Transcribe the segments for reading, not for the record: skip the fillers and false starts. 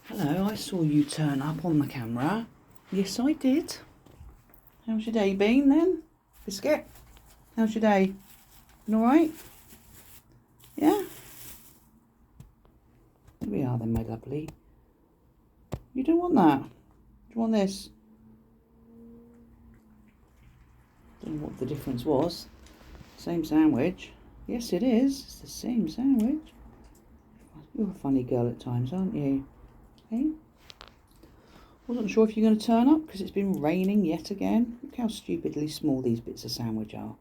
Hello, I saw you turn up on the camera. Yes, I did. How's your day been then? Biscuit? How's your day? Been alright? Yeah? Here we are then, my lovely. You don't want that. Do you want this? Don't know what the difference was. Same sandwich. Yes, it is. It's the same sandwich. You're a funny girl at times, aren't you? Hey? Wasn't sure if you're going to turn up because it's been raining yet again. Look how stupidly small these bits of sandwich are.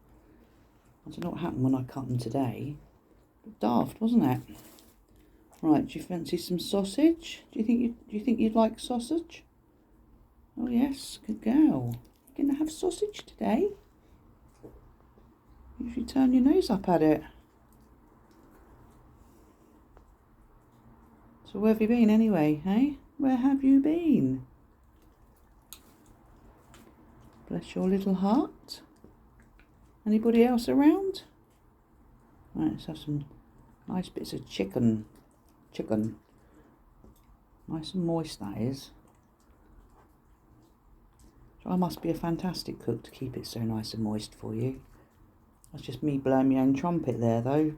I don't know what happened when I cut them today. But daft, wasn't it? Right, do you fancy some sausage? Do you think you'd like sausage? Oh yes, good girl. You're going to have sausage today? You should turn your nose up at it. So where have you been anyway, hey? Where have you been? Bless your little heart. Anybody else around? Right, let's have some nice bits of chicken. Nice and moist, that is. So I must be a fantastic cook to keep it so nice and moist for you. That's just me blowing my own trumpet there, though.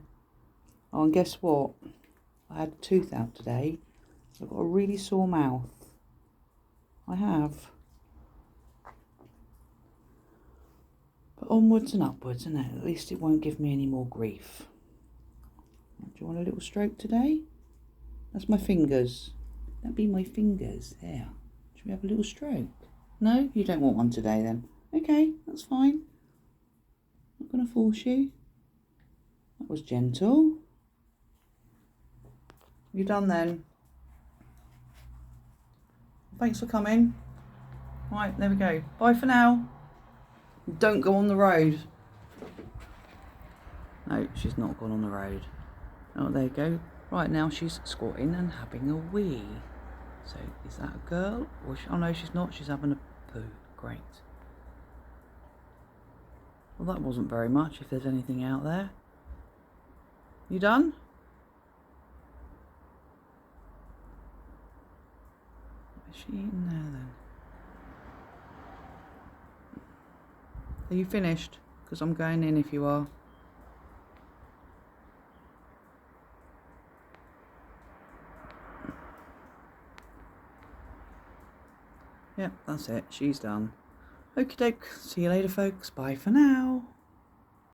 Oh, and guess what? I had a tooth out today. I've got a really sore mouth. I have. But onwards and upwards, isn't it? At least it won't give me any more grief. Do you want a little stroke today? That's my fingers. That'd be my fingers. There. Should we have a little stroke? No? You don't want one today then? Okay, that's fine. Not going to force you. That was gentle. You done then? Thanks for coming. Right, there we go. Bye for now. Don't go on the road. No, she's not gone on the road. Oh, there you go. Right, now she's squatting and having a wee. So, is that a girl? Or oh no, she's not. She's having a poo. Great. Well, that wasn't very much, if there's anything out there. You done? Is she eating there then? Are you finished? Because I'm going in if you are. Yep, that's it. She's done. Okie doke. See you later, folks. Bye for now.